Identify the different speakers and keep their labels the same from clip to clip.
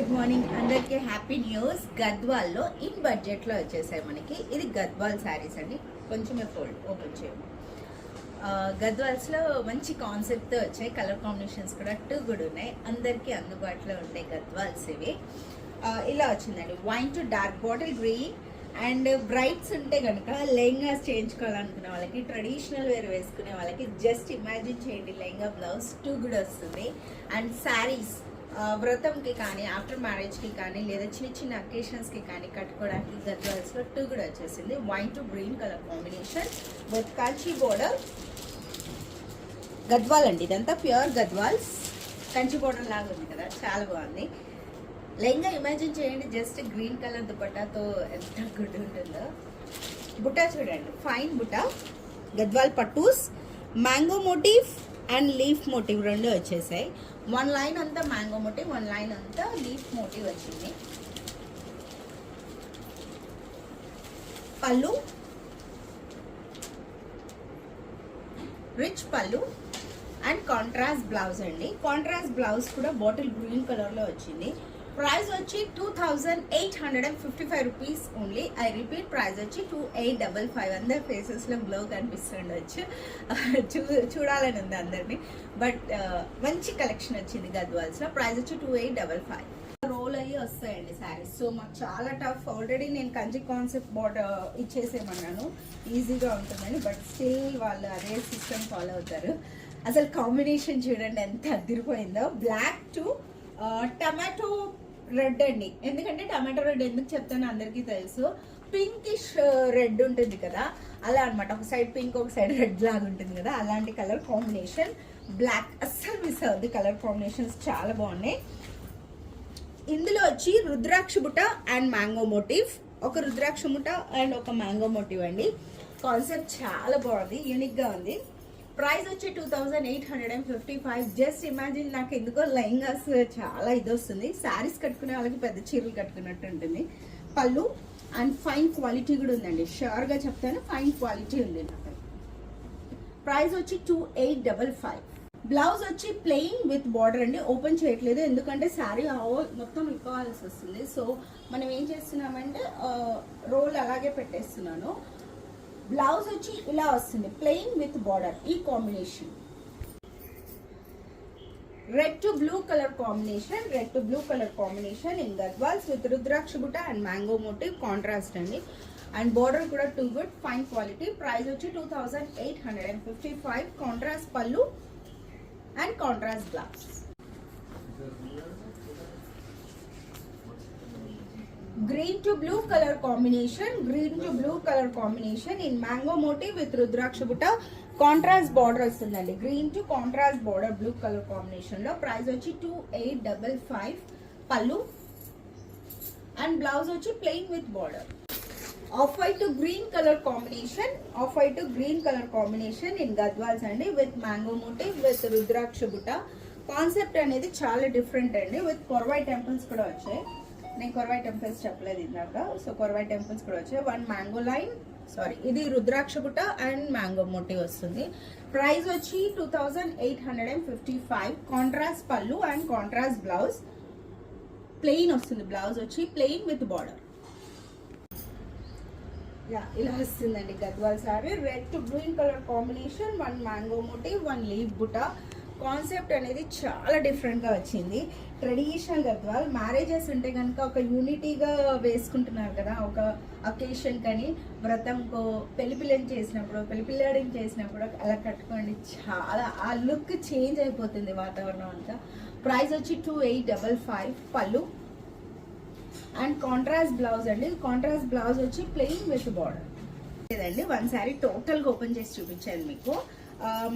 Speaker 1: Good morning అందరికీ happy news. గద్వాల్లో in బడ్జెట్లో వచ్చేసాయి మనకి. ఇది గద్వాల్ శారీస్ అండి. కొంచెమే ఫోల్డ్ ఓపెన్ చేయము. గద్వాల్స్లో మంచి కాన్సెప్ట్తో వచ్చాయి. కలర్ కాంబినేషన్స్ కూడా గుడ్ ఉన్నాయి. అందరికీ అందుబాటులో ఉండే గద్వాల్స్ ఇవి. ఇలా వచ్చిందండి wine to dark bottle green and brights ఉంటే కనుక లెహంగాస్ చేయించుకోవాలనుకునే వాళ్ళకి, ట్రెడిషనల్ వేర్ వేసుకునే వాళ్ళకి జస్ట్ ఇమాజిన్ చేయండి. లెహంగా బ్లౌజ్ గుడ్ వస్తుంది. అండ్ శారీస్ వ్రతంకి కానీ, ఆఫ్టర్ మ్యారేజ్కి కానీ, లేదా చిన్న చిన్న అకేషన్స్కి కానీ కట్టుకోవడానికి గద్వాల్స్లో కూడా వచ్చేసింది. Wine to green colour combination with Kanchi border. Gadwal అండి, ఇదంతా ప్యూర్ గద్వాల్స్. కంచి బోర్డర్ లాగా ఉంది కదా, చాలా బాగుంది. లెహంగా ఇమాజిన్ చేయండి, జస్ట్ గ్రీన్ కలర్ దుపట్టాతో ఎంత గుడ్ ఉంటుందో. బుట్టా చూడండి, ఫైన్ బుట్టా. గద్వాల్ పట్టూస్, mango motif and leaf motif రెండు వచ్చేసాయి. వన్ లైన్ అంతా మ్యాంగో మోటివ్, వన్ లైన్ అంతా లీఫ్ మోటివ్ వచ్చింది. పళ్ళు రిచ్ పళ్ళు అండ్ కాంట్రాస్ట్ బ్లౌజ్ అండి. కాంట్రాస్ట్ బ్లౌజ్ కూడా బాటిల్ గ్రీన్ కలర్ లో వచ్చింది. ప్రైస్ వచ్చి 2855 rupees only. I repeat, price వచ్చి 2855. అందరి ఫేసెస్ లో గ్లో కనిపిస్తుండొచ్చు, చూడాలని ఉంది అందరినీ. బట్ మంచి కలెక్షన్ వచ్చింది గద్వాల్స్ లో. ప్రైస్ వచ్చి 2855. రోల్ అయ్యి వస్తాయండి శారీస్. సో మాకు చాలా టఫ్. ఆల్రెడీ నేను కంచి కాన్సెప్ట్ బోర్డర్ ఇచ్చేసేమన్నాను, ఈజీగా ఉంటుందని. బట్ స్టిల్ వాళ్ళు అదే సిస్టమ్ ఫాలో అవుతారు. అసలు కాంబినేషన్ చూడండి ఎంత అదిరిపోయిందో. బ్లాక్ టు టమాటో రెడ్ అండి. ఎందుకంటే టమాటో రెడ్ ఎందుకు చెప్తానో అందరికీ తెలుసు. పింకిష్ రెడ్ ఉంటుంది కదా, అలా అనమాట. ఒక సైడ్ పింక్, ఒక సైడ్ రెడ్ లాగా ఉంటుంది కదా, అలాంటి కలర్ కాంబినేషన్. బ్లాక్ అస్సలు మిస్ అవుద్ది. కలర్ కాంబినేషన్స్ చాలా బాగున్నాయి. ఇందులో వచ్చి రుద్రాక్ష బుట్ట అండ్ మ్యాంగో మోటివ్. ఒక రుద్రాక్ష బుట్ట అండ్ ఒక మ్యాంగో మోటివ్ అండి. కాన్సెప్ట్ చాలా బాగుంది, యూనిక్ గా ఉంది. ప్రైస్ వచ్చి 2855. జస్ట్ ఇమాజిన్, నాకు ఎందుకో లెహంగాస్ చాలా ఇది వస్తుంది. శారీస్ కట్టుకునే వాళ్ళకి పెద్ద చీరలు కట్టుకున్నట్టు ఉంటుంది. పళ్ళు అండ్ ఫైన్ క్వాలిటీ కూడా ఉందండి. షూర్ గా చెప్తాను, ఫైన్ క్వాలిటీ ఉంది నాకు. ప్రైస్ వచ్చి 2855. బ్లౌజ్ వచ్చి ప్లెయిన్ విత్ బార్డర్ అండి. ఓపెన్ చేయట్లేదు ఎందుకంటే శారీ మొత్తం ఇవ్వాల్సి వస్తుంది. సో మనం ఏం చేస్తున్నామంటే రోల్ అలాగే పెట్టేస్తున్నాను. బ్లౌజ్ వచ్చి ఇలా వస్తుంది, ప్లెయిన్ విత్ బార్డర్. ఈ combination red to blue colour combination. Red to blue colour combination in Gadwals with rudraksha బుట్ట అండ్ మ్యాంగో మోటివ్. కాంట్రాస్ట్ అండి. అండ్ బార్డర్ కూడా గుడ్, ఫైన్ క్వాలిటీ. ప్రైస్ వచ్చి 2855. కాంట్రాస్ట్ పళ్ళు and contrast blouse. Green to blue color combination. Green to blue color combination in mango motif with rudraksha butta. Contrast border వస్తుందండి. Green to contrast border blue colour combination లో. Price వచ్చి 2855. పళ్ళు and blouse వచ్చి plain with border. Of white to green colour combination. Of white to green colour combination in Gadwals అండి, with mango motive with rudraksha బుట్ట. Concept అనేది చాలా different అండి. With Korvai temples కూడా వచ్చాయి. నేను కొరవై టెంపుల్స్ చెప్పలేదు ఇందాక. సో కొరవై టెంపుల్స్ కూడా వచ్చాయి. వన్ మ్యాంగో లైన్, సారీ ఇది రుద్రాక్ష బుట్ట అండ్ మ్యాంగో మోటివ్ వస్తుంది. ప్రైస్ వచ్చి 2855. కాంట్రాస్ట్ పళ్ళు అండ్ కాంట్రాస్ట్ బ్లౌజ్. ప్లెయిన్ వస్తుంది. బ్లౌజ్ వచ్చి ప్లెయిన్ విత్ బార్డర్. ఇలా వస్తుందండి Gadwal sari. Red to green colour combination, one mango motif, one leaf బుట్ట. కాన్సెప్ట్ అనేది చాలా డిఫరెంట్గా వచ్చింది. ట్రెడిషనల్ గద్వాల్. మ్యారేజెస్ ఉంటే కనుక ఒక యూనిటీగా వేసుకుంటున్నారు కదా, ఒక అకేషన్ కానీ, వ్రతంకో, పెళ్లిపిల్లని చేసినప్పుడు, పెళ్లిపిల్లాడిని చేసినప్పుడు అలా కట్టుకోండి. చాలా ఆ లుక్ చేంజ్ అయిపోతుంది వాతావరణం అంతా. ప్రైస్ వచ్చి 2855. పళ్ళు అండ్ కాంట్రాస్ట్ బ్లౌజ్ అండి. కాంట్రాస్ట్ బ్లౌజ్ వచ్చి ప్లెయిన్ విత్ బార్డర్. లేదండి, వన్ శారీ టోటల్గా ఓపెన్ చేసి చూపించాను మీకు.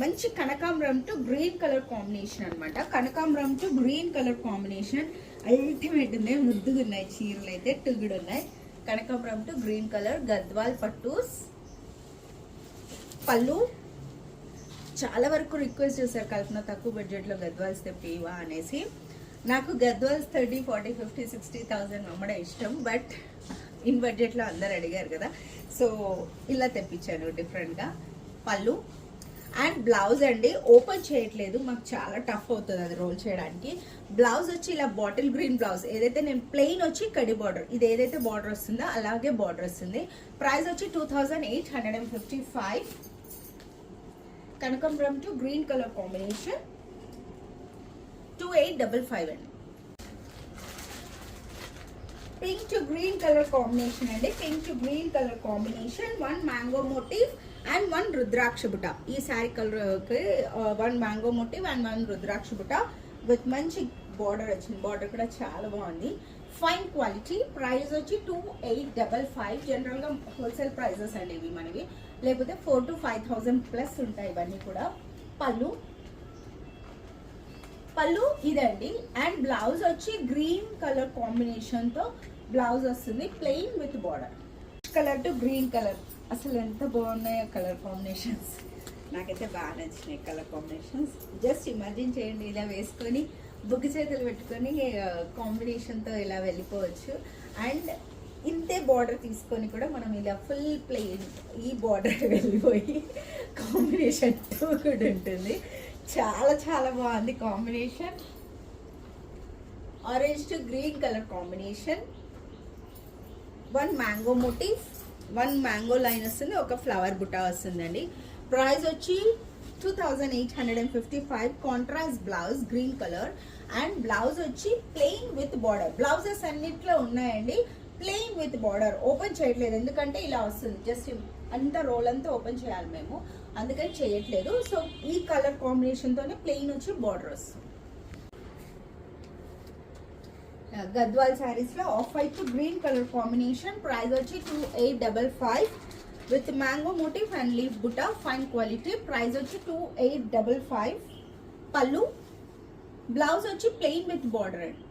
Speaker 1: మంచి కనకాంబరం టు గ్రీన్ కలర్ కాంబినేషన్ అనమాట. కనకాంబరం to green colour combination ultimate ఉన్నాయి. ముద్దుగా ఉన్నాయి చీరలు అయితే, కూడా ఉన్నాయి. కనకాంబరం టు గ్రీన్ కలర్ గద్వాల్ పట్టూస్. పళ్ళు చాలా వరకు రిక్వెస్ట్ చేశారు, కల్పన తక్కువ బడ్జెట్లో గద్వాల్స్ తెప్పివా అనేసి. నాకు గద్వాల్స్ 30, 40, 50, 60,000 అమ్మడం ఇష్టం. బట్ ఇన్ బడ్జెట్లో అందరు అడిగారు కదా, సో ఇలా తెప్పించాను డిఫరెంట్గా. పళ్ళు అండ్ బ్లౌజ్ అండి ఓపెన్ చేయట్లేదు, మాకు చాలా టఫ్ అవుతుంది అది రోల్ చేయడానికి. బ్లౌజ్ వచ్చి ఇలా బాటిల్ గ్రీన్ బ్లౌజ్, ఏదైతే నేను ప్లెయిన్ వచ్చి కడి బార్డర్, ఇది ఏదైతే బార్డర్ వస్తుందో అలాగే బార్డర్ వస్తుంది. ప్రైస్ వచ్చి 2855. కనకంబరం టు గ్రీన్ కలర్ కాంబినేషన్ 2855 అండి. Pink to green colour combination అండి, pink to green colour combination. 1 mango motif and 1 rudraksha బుట్ట. ఈ శారీ కలర్కి 1 మ్యాంగో మోటివ్ అండ్ 1 రుద్రాక్ష బుట్ట విత్ మంచి బార్డర్ వచ్చింది. బార్డర్ కూడా చాలా బాగుంది, ఫైన్ క్వాలిటీ. ప్రైస్ వచ్చి 2855. జనరల్గా హోల్సేల్ ప్రైజెస్ అండి ఇవి మనవి, లేకపోతే 4,000 to 5,000 ప్లస్ ఉంటాయి ఇవన్నీ కూడా. పళ్ళు ఇదండి. అండ్ బ్లౌజ్ వచ్చి గ్రీన్ కలర్ కాంబినేషన్ తో బ్లౌజ్ వస్తుంది, plain with border. Colour to green colour, అసలు ఎంత బాగున్నాయో కలర్ కాంబినేషన్స్. నాకైతే బాగా నచ్చినాయి కలర్ కాంబినేషన్స్. జస్ట్ ఇమాజిన్ చేయండి, ఇలా వేసుకొని బుగ్గి చేతులు పెట్టుకొని కాంబినేషన్తో ఇలా వెళ్ళిపోవచ్చు. అండ్ ఇంతే బార్డర్ తీసుకొని కూడా మనం ఇలా ఫుల్ ప్లెయిన్ ఈ బార్డర్ వెళ్ళిపోయి కాంబినేషన్ టూ కూడా ఉంటుంది. చాలా చాలా బాగుంది combination. Orange to green colour combination. 1 mango motif, 1 mango line వస్తుంది, ఒక ఫ్లవర్ బుట్ట వస్తుందండి. ప్రైస్ వచ్చి 2855. Contrast blouse green colour and blouse వచ్చి ప్లెయిన్ విత్ బార్డర్. బ్లౌజెస్ అన్నిట్లో ఉన్నాయండి, ప్లెయిన్ విత్ బార్డర్. ఓపెన్ చేయట్లేదు ఎందుకంటే ఇలా వస్తుంది, జస్ట్ అంత రోల్ అంతా ఓపెన్ చేయాలి మేము, అందుకని చేయట్లేదు. సో ఈ కలర్ కాంబినేషన్ తోనే ప్లెయిన్ వచ్చి బార్డర్ వస్తుంది. గద్వాల్ శారీస్ లో off white to green colour combination. Price వచ్చి 2855 with mango motif and leaf బుట్ట, ఫైన్ క్వాలిటీ. ప్రైస్ వచ్చి 2855. పళ్ళు బ్లౌజ్ వచ్చి ప్లెయిన్ విత్ బార్డర్ అండి.